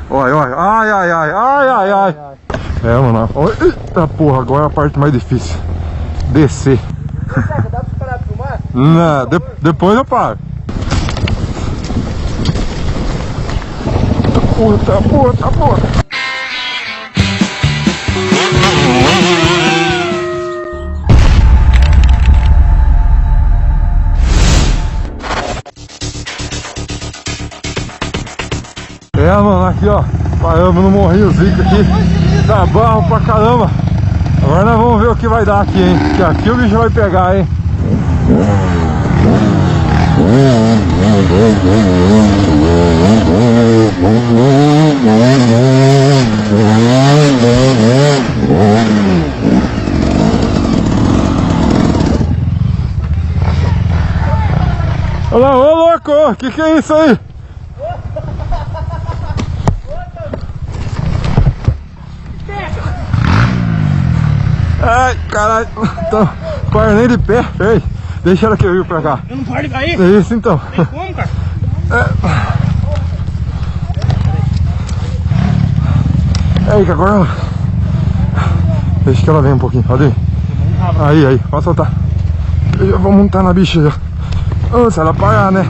Olha, olha. Ai, ai, ai, ai, ai, ai. É, mano. Eita porra, agora é a parte mais difícil. Descer. Dá pra parar de filmar? Não, depois eu paro. Puta, puta, puta. É, mano, aqui ó, paramos no Morrinho Zica aqui, tá barro pra caramba. Agora nós vamos ver o que vai dar aqui, hein, que aqui o bicho vai pegar, hein. Olha lá, ô louco, que é isso aí? Ai, caralho, então, para nem de pé, ei, deixa ela que eu vir pra cá. Eu não paro aí? É isso então. Tem como, cara? É que agora. Deixa que ela venha um pouquinho, olha aí. Aí, pode soltar. Eu já vou montar na bicha já. Oh, se ela parar, né?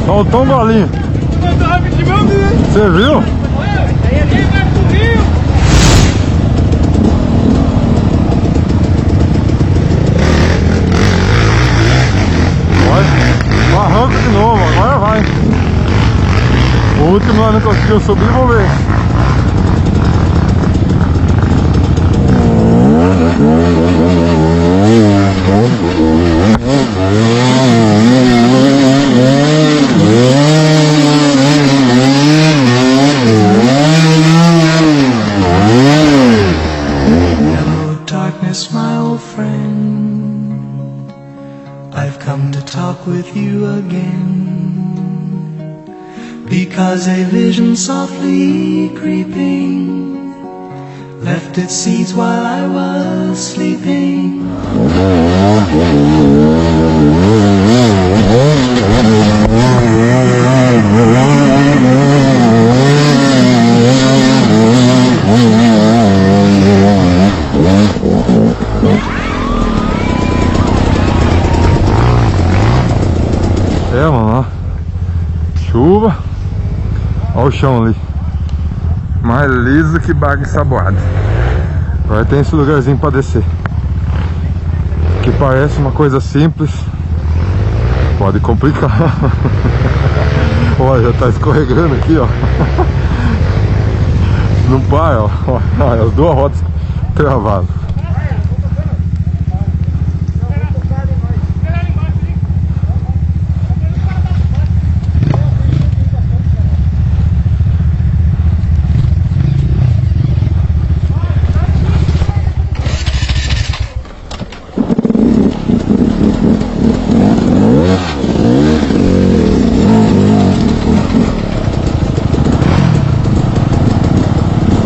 Faltou um golinho. Você viu? Vai, arranca de novo, agora vai. O último nós não conseguiu subir, vamos ver. Hello darkness, my old friend, I've come to talk with you again. because a vision softly creeping left its seeds while I was sleeping. É, mano, ó. Chuva. Olha o chão ali. Mais liso que baga ensaboada. Agora tem esse lugarzinho pra descer, que parece uma coisa simples, pode complicar. Olha, já tá escorregando aqui, ó. Não para, ó. Olha, as duas rodas travadas.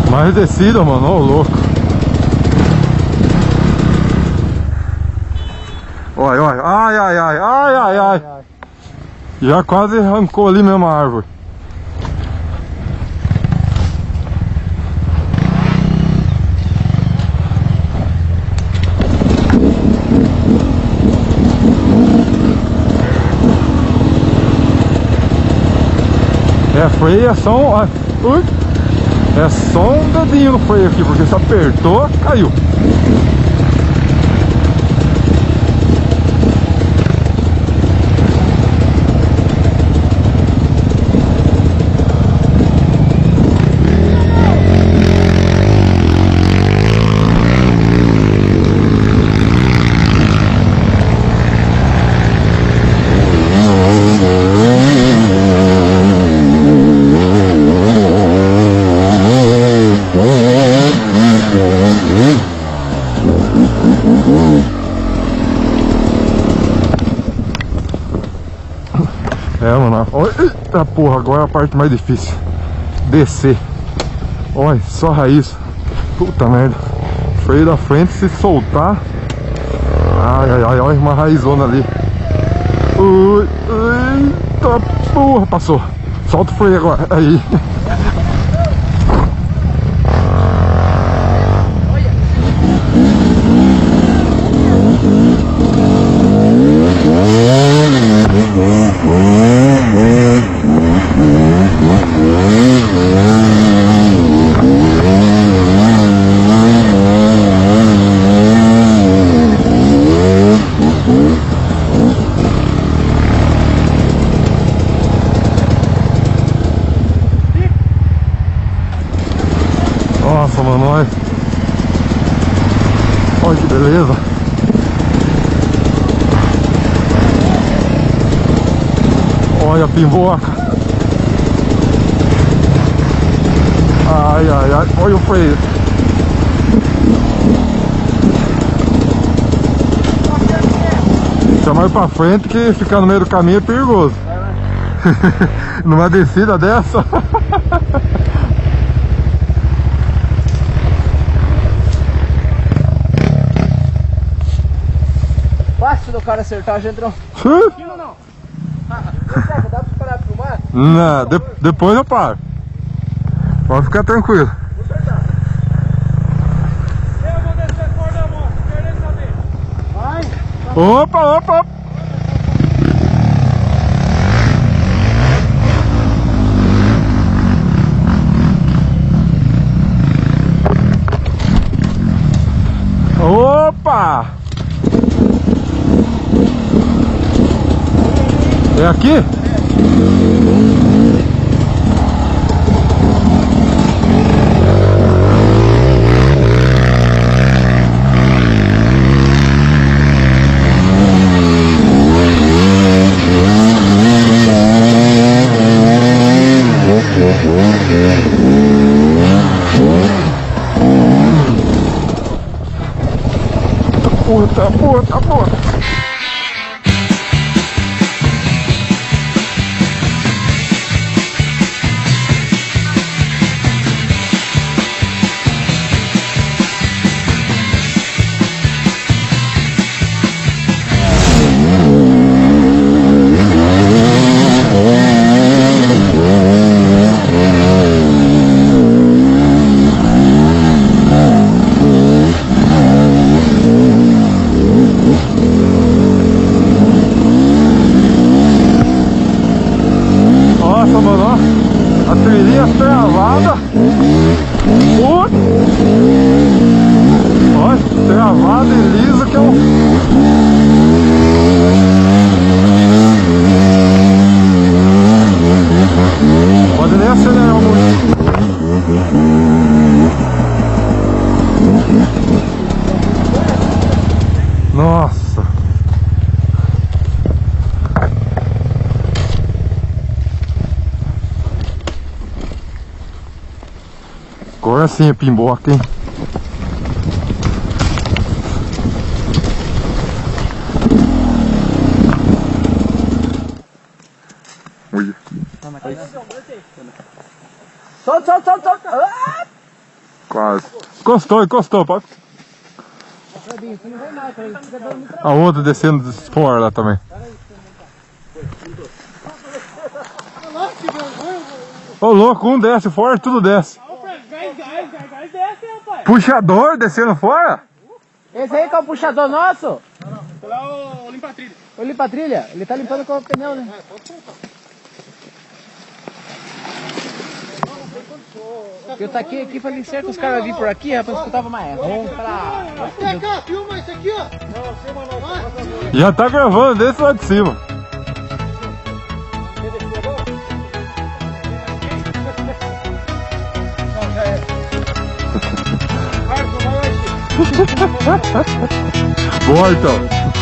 Mais descida, mano, ó, louco. Olha, olha, ai, ai, ai, ai, ai, ai. Já quase arrancou ali mesmo a árvore. É, freio é só um... Ui. É só um dedinho no freio aqui, porque se apertou, caiu. É, mano, olha, eita porra, agora é a parte mais difícil. Descer. Olha, só raiz. Puta merda. Freio da frente, se soltar. Ai, ai, ai, olha uma raizona ali. Ui, eita porra, passou. Solta o freio agora, aí. Nossa, mano, olha. Olha que beleza. Olha a pimboca. Ai, ai, ai. Olha o freio. Deixa mais pra frente que ficar no meio do caminho é perigoso. Numa descida dessa. Fácil do cara acertar, Gendrão. Não, não. Dá pra parar de filmar? não, depois eu paro. Pode ficar tranquilo. Vou acertar. Eu vou descer fora da moto, querendo saber. Vai. Opa, opa, opa. Opa! É aqui? Puta, puta, puta. mano, ó. A trilhinha travada. Olha, travada e liso que é um... Pode nem acelerar muito. Nossa. Agora sim é pimboca, hein? Ui. Solta. Quase. Encostou, pode. A outra descendo fora lá também. Ô louco, um desce fora, tudo desce. Puxador descendo fora? Esse aí que é o puxador nosso? Foi lá o limpa-trilha. O limpa-trilha? Ele tá limpando com o pneu, né? Eu taquei aqui, falei, certo que os caras vão vir por aqui, rapaz, escutava mais ronco, Cá, filma isso aqui, ó. Não, filma não. Já tá gravando desse lado de cima. Boa, então.